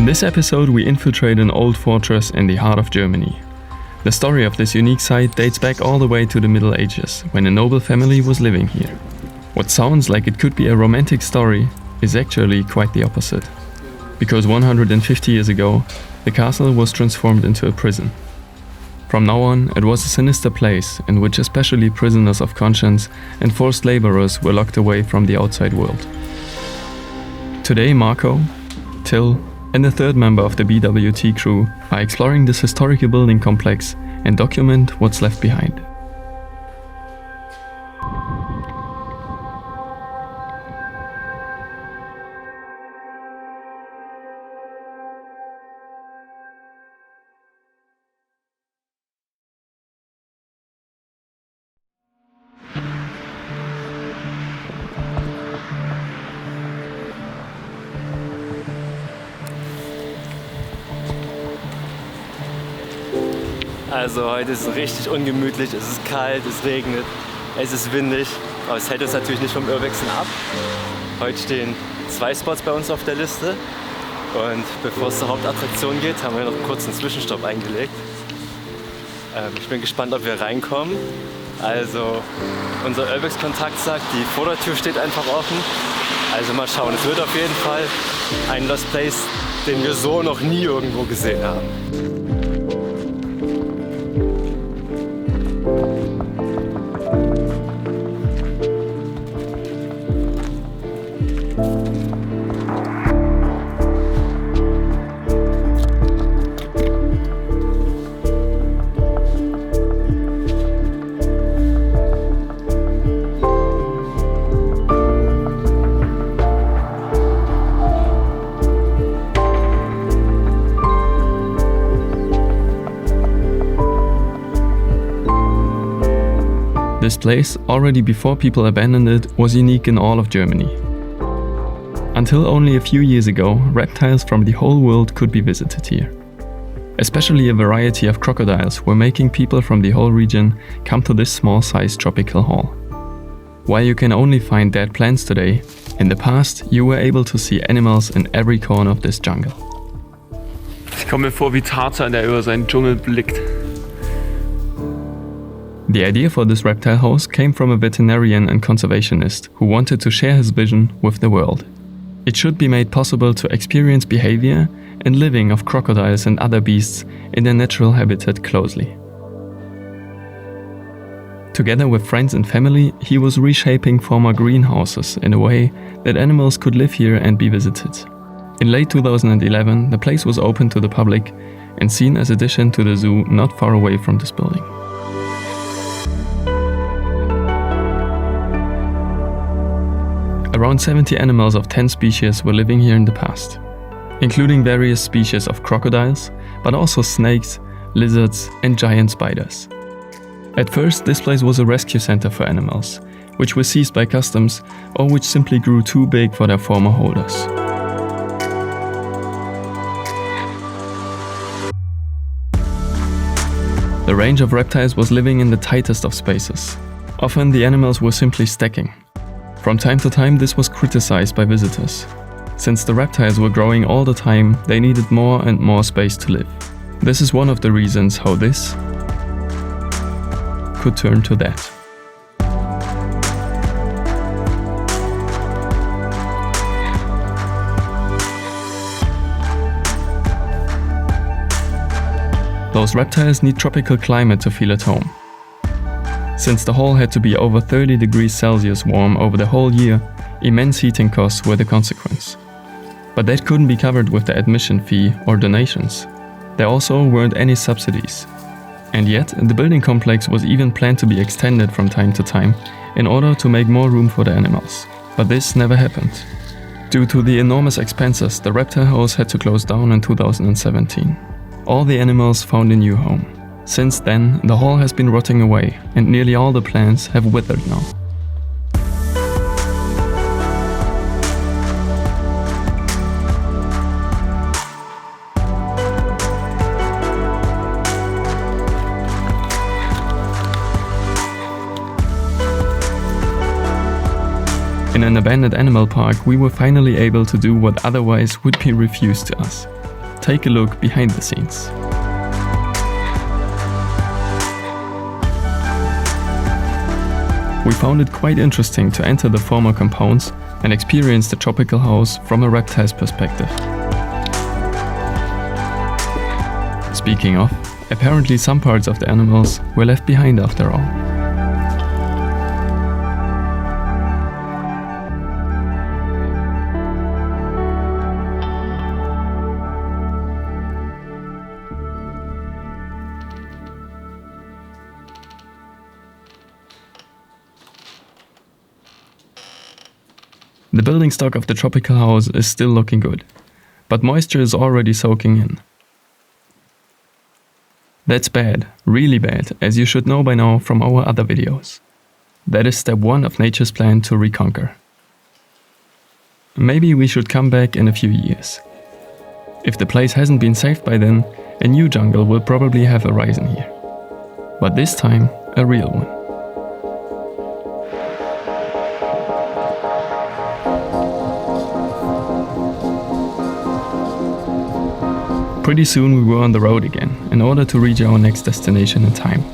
In this episode, we infiltrate an old fortress in the heart of Germany. The story of this unique site dates back all the way to the Middle Ages, when a noble family was living here. What sounds like it could be a romantic story is actually quite the opposite. Because 150 years ago, the castle was transformed into a prison. From now on, it was a sinister place in which especially prisoners of conscience and forced laborers were locked away from the outside world. Today, Marco, Till, and the third member of the BWT crew are exploring this historical building complex and document what's left behind. Also heute ist es richtig ungemütlich, es ist kalt, es regnet, es ist windig, aber es hält uns natürlich nicht vom Urbexen ab. Heute stehen 2 Spots bei uns auf der Liste und bevor es zur Hauptattraktion geht, haben wir noch kurz einen Zwischenstopp eingelegt. Ich bin gespannt, ob wir reinkommen. Also unser Urbex-Kontakt sagt, die Vordertür steht einfach offen. Also mal schauen, es wird auf jeden Fall ein Lost Place, den wir so noch nie irgendwo gesehen haben. This place, already before people abandoned it, was unique in all of Germany. Until only a few years ago, reptiles from the whole world could be visited here. Especially a variety of crocodiles were making people from the whole region come to this small-sized tropical hall. While you can only find dead plants today, in the past you were able to see animals in every corner of this jungle. Ich komme mir vor wie Tarzan, der über seinen Dschungel blickt. The idea for this reptile house came from a veterinarian and conservationist who wanted to share his vision with the world. It should be made possible to experience behavior and living of crocodiles and other beasts in their natural habitat closely. Together with friends and family, he was reshaping former greenhouses in a way that animals could live here and be visited. In late 2011, the place was open to the public and seen as addition to the zoo not far away from this building. Around 70 animals of 10 species were living here in the past, including various species of crocodiles, but also snakes, lizards, and giant spiders. At first, this place was a rescue center for animals, which were seized by customs or which simply grew too big for their former holders. The range of reptiles was living in the tightest of spaces. Often the animals were simply stacking. From time to time this was criticized by visitors. Since the reptiles were growing all the time, they needed more and more space to live. This is one of the reasons how this could turn to that. Those reptiles need tropical climate to feel at home. Since the hall had to be over 30 degrees Celsius warm over the whole year, immense heating costs were the consequence. But that couldn't be covered with the admission fee or donations. There also weren't any subsidies. And yet, the building complex was even planned to be extended from time to time in order to make more room for the animals. But this never happened. Due to the enormous expenses, the reptile house had to close down in 2017. All the animals found a new home. Since then, the hall has been rotting away and nearly all the plants have withered now. In an abandoned animal park, we were finally able to do what otherwise would be refused to us. take a look behind the scenes. We found it quite interesting to enter the former compounds and experience the tropical house from a reptile's perspective. Speaking of, apparently some parts of the animals were left behind after all. The building stock of the tropical house is still looking good, but moisture is already soaking in. That's bad, really bad, as you should know by now from our other videos. That is step 1 of nature's plan to reconquer. Maybe we should come back in a few years. If the place hasn't been saved by then, a new jungle will probably have arisen here. But this time, a real one. Pretty soon we were on the road again, in order to reach our next destination in time.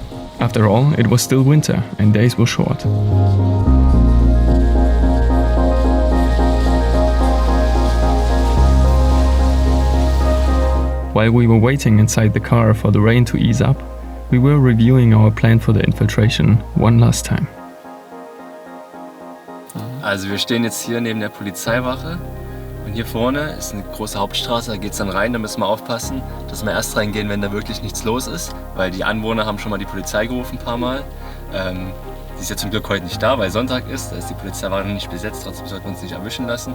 After all, it was still winter and days were short. While we were waiting inside the car for the rain to ease up, we were reviewing our plan for the infiltration one last time. Also wir stehen jetzt hier neben der Polizeiwache. Und hier vorne ist eine große Hauptstraße, da geht es dann rein, da müssen wir aufpassen, dass wir erst reingehen, wenn da wirklich nichts los ist, weil die Anwohner haben schon mal die Polizei gerufen ein paar Mal. Die ist ja zum Glück heute nicht da, weil Sonntag ist, da ist die Polizeiwache noch nicht besetzt, trotzdem sollten wir uns nicht erwischen lassen.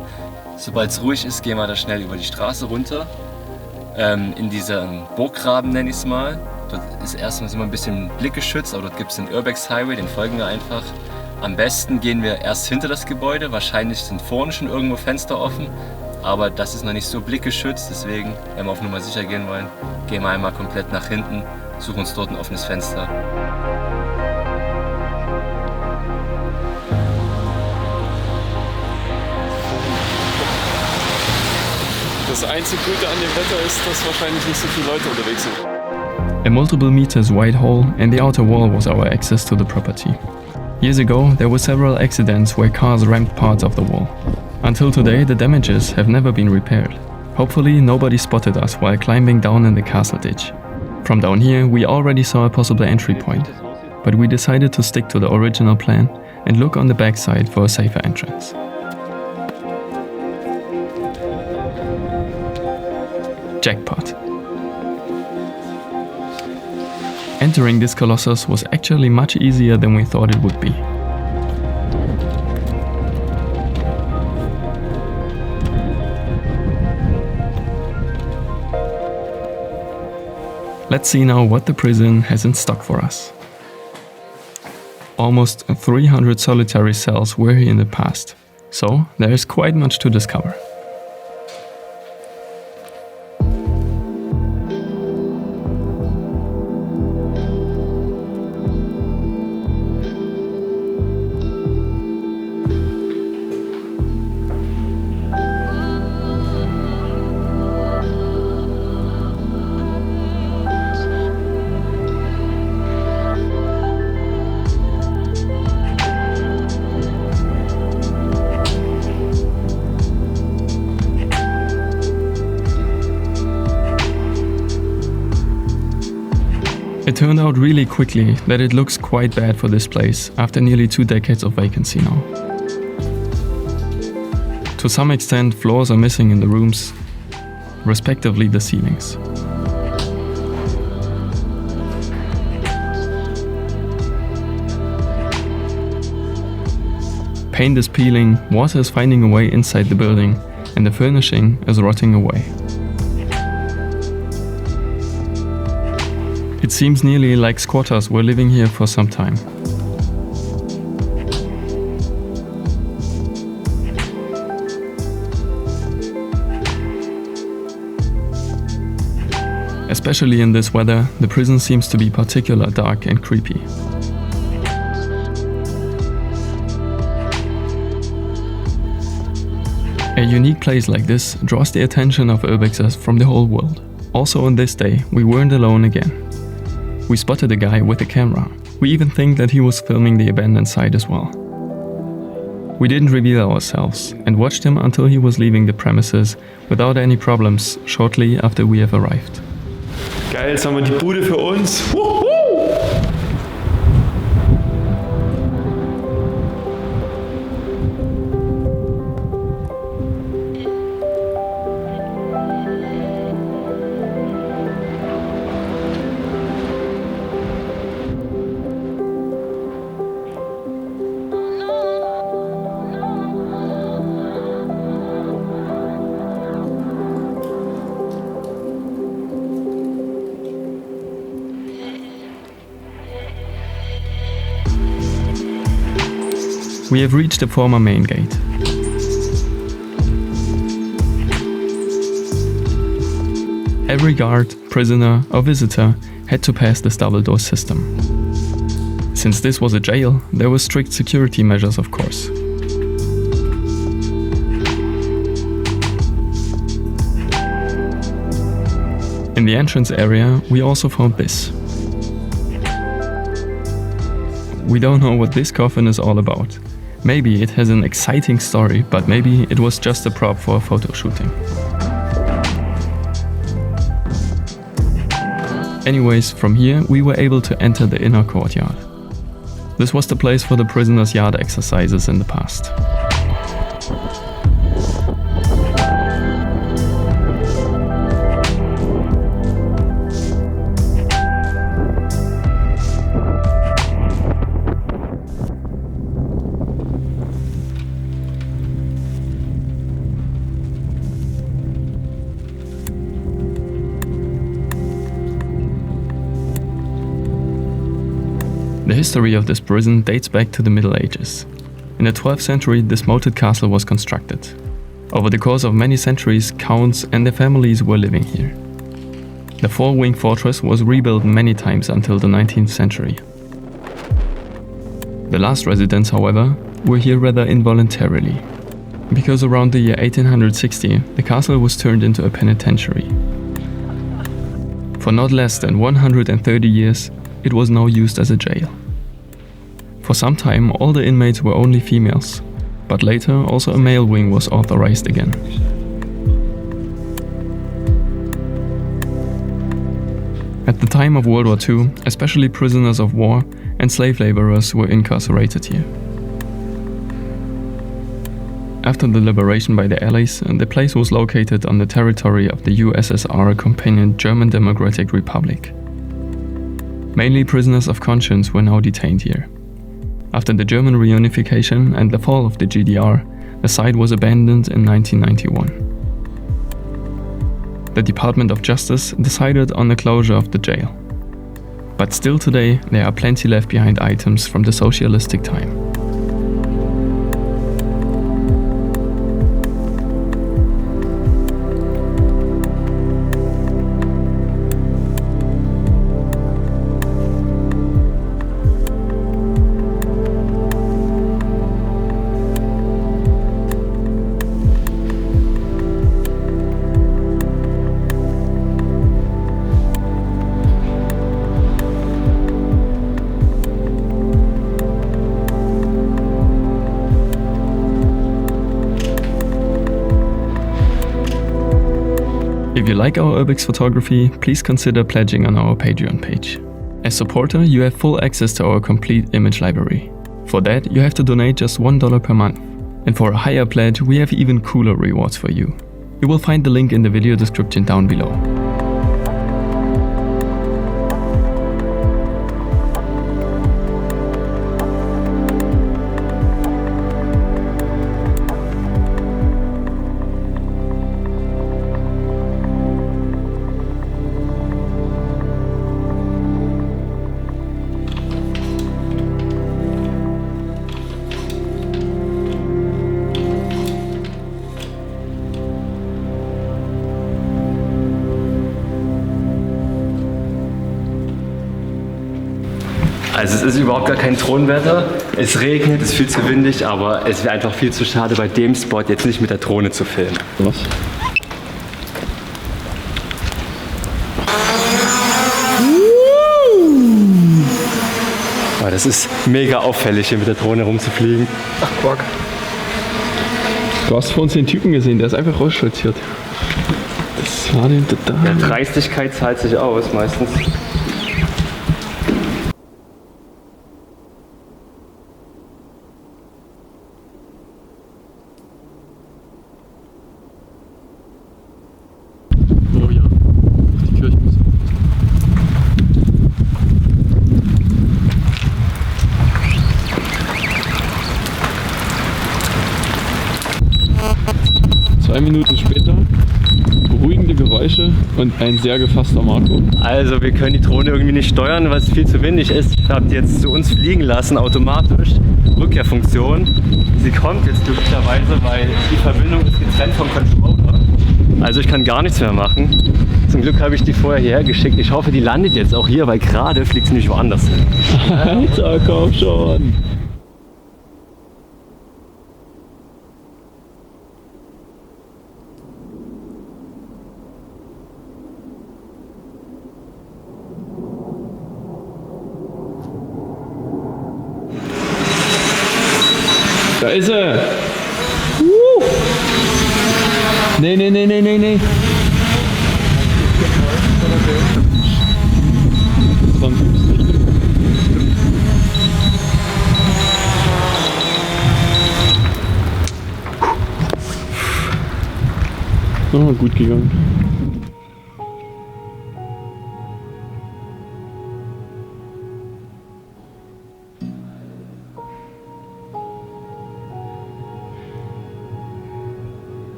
Sobald es ruhig ist, gehen wir da schnell über die Straße runter, in diesen Burggraben nenne ich es mal. Dort ist erstmal immer ein bisschen blickgeschützt, aber dort gibt es den Urbex Highway, den folgen wir einfach. Am besten gehen wir erst hinter das Gebäude, wahrscheinlich sind vorne schon irgendwo Fenster offen, aber das ist noch nicht so blickgeschützt, deswegen, wenn wir auf Nummer sicher gehen wollen, gehen wir einmal komplett nach hinten, suchen uns dort ein offenes Fenster. Das einzige Gute an dem Wetter ist, dass wahrscheinlich nicht so viele Leute unterwegs sind. A multiple meters wide hole in the outer wall was our access to the property. Years ago, there were several accidents where cars rammed parts of the wall. Until today, the damages have never been repaired. Hopefully, nobody spotted us while climbing down in the castle ditch. From down here, we already saw a possible entry point, but we decided to stick to the original plan and look on the backside for a safer entrance. Jackpot. Entering this colossus was actually much easier than we thought it would be. Let's see now what the prison has in stock for us. Almost 300 solitary cells were here in the past, so there is quite much to discover. It turned out really quickly that it looks quite bad for this place after nearly 2 decades of vacancy now. To some extent, floors are missing in the rooms, respectively the ceilings. Paint is peeling, water is finding a way inside the building, and the furnishing is rotting away. It seems nearly like squatters were living here for some time. Especially in this weather, the prison seems to be particularly dark and creepy. A unique place like this draws the attention of Urbexers from the whole world. Also on this day, we weren't alone again. We spotted a guy with a camera. We even think that he was filming the abandoned site as well. We didn't reveal ourselves and watched him until he was leaving the premises without any problems shortly after we have arrived. Geil, jetzt haben wir die Bude für uns. We have reached the former main gate. Every guard, prisoner or visitor had to pass this double door system. Since this was a jail, there were strict security measures, of course. In the entrance area, we also found this. We don't know what this coffin is all about. Maybe it has an exciting story, but maybe it was just a prop for a photo shooting. Anyways, from here we were able to enter the inner courtyard. This was the place for the prisoners' yard exercises in the past. The history of this prison dates back to the Middle Ages. In the 12th century, this moated castle was constructed. Over the course of many centuries, counts and their families were living here. The four-wing fortress was rebuilt many times until the 19th century. The last residents, however, were here rather involuntarily, because around the year 1860, the castle was turned into a penitentiary. For not less than 130 years, it was now used as a jail. For some time, all the inmates were only females, but later also a male wing was authorized again. At the time of World War II, especially prisoners of war and slave laborers were incarcerated here. After the liberation by the Allies, the place was located on the territory of the USSR-accompanied German Democratic Republic. Mainly prisoners of conscience were now detained here. After the German reunification and the fall of the GDR, the site was abandoned in 1991. The Department of Justice decided on the closure of the jail. But still today, there are plenty left behind items from the socialistic time. If you like our Urbex photography, please consider pledging on our Patreon page. As supporter, you have full access to our complete image library. For that, you have to donate just $1 per month. And for a higher pledge, we have even cooler rewards for you. You will find the link in the video description down below. Also es ist überhaupt gar kein Drohnenwetter. Es regnet, es ist viel zu windig, aber es wäre einfach viel zu schade, bei dem Spot jetzt nicht mit der Drohne zu filmen. Was? Aber das ist mega auffällig, hier mit der Drohne rumzufliegen. Ach, Quark. Du hast vor uns den Typen gesehen, der ist einfach rausstolziert. Das war den total. Ja, Dreistigkeit zahlt sich aus meistens. Oh ja, die Kirche muss aufpassen. Zwei Minuten später, beruhigende Geräusche und ein sehr gefasster Marco. Also wir können die Drohne irgendwie nicht steuern, weil es viel zu windig ist. Ich habe die jetzt zu uns fliegen lassen, automatisch. Rückkehrfunktion. Sie kommt jetzt glücklicherweise, weil die Verbindung ist getrennt vom Controller. Also ich kann gar nichts mehr machen. Zum Glück habe ich die vorher hierher geschickt. Ich hoffe, die landet jetzt auch hier, weil gerade fliegt sie nicht woanders hin. Alter, komm schon! Da ist er! Nee, nee, nee, nee, nee, nee. Oh, gut gegangen.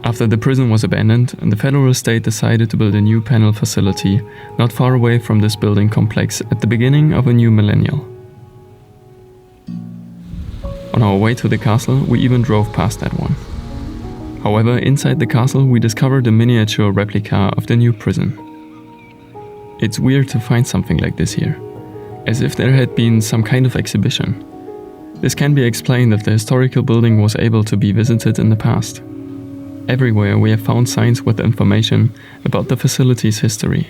After the prison was abandoned, the federal state decided to build a new panel facility not far away from this building complex at the beginning of a new millennial. On our way to the castle, we even drove past that one. However, inside the castle we discovered a miniature replica of the new prison. It's weird to find something like this here, as if there had been some kind of exhibition. This can be explained if the historical building was able to be visited in the past. Everywhere we have found signs with information about the facility's history.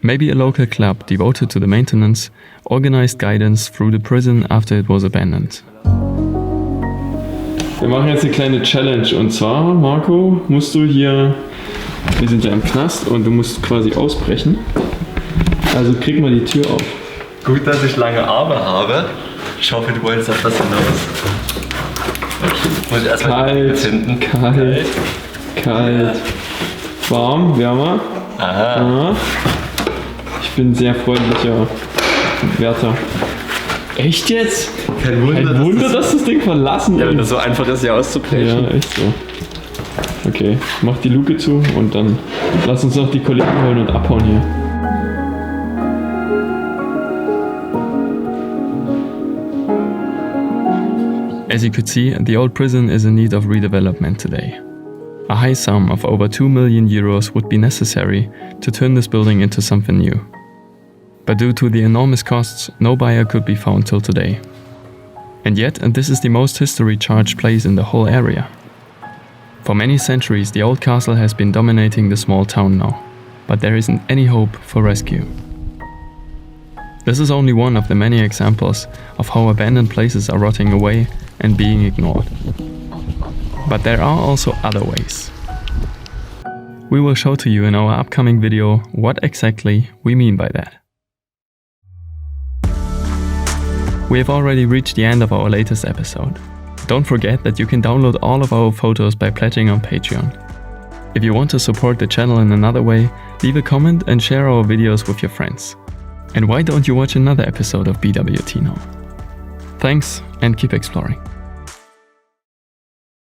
Maybe a local club devoted to the maintenance organized guidance through the prison after it was abandoned. Wir machen jetzt eine kleine Challenge und zwar, Marco, musst du hier, wir sind ja im Knast und du musst quasi ausbrechen. Also krieg mal die Tür auf. Gut, dass ich lange Arme habe. Ich hoffe, du wolltest auf das hinaus. Muss ich erstmal hinten. Kalt. Warm, wärmer. Aha. Ich bin ein sehr freundlicher Wärter. Echt jetzt? Kein Wunder, dass das Ding verlassen ist. Ja, wenn das so einfach ist, hier auszubrechen. Ja, echt so. Okay, mach die Luke zu und dann lass uns noch die Kollegen holen und abhauen hier. As you could see, the old prison is in need of redevelopment today. A high sum of over 2 million euros would be necessary to turn this building into something new. But due to the enormous costs, no buyer could be found till today. And yet, this is the most history-charged place in the whole area. For many centuries, the old castle has been dominating the small town now, but there isn't any hope for rescue. This is only one of the many examples of how abandoned places are rotting away and being ignored. But there are also other ways. We will show to you in our upcoming video what exactly we mean by that. We have already reached the end of our latest episode. Don't forget that you can download all of our photos by pledging on Patreon. If you want to support the channel in another way, leave a comment and share our videos with your friends. And why don't you watch another episode of BWT now? Thanks and keep exploring.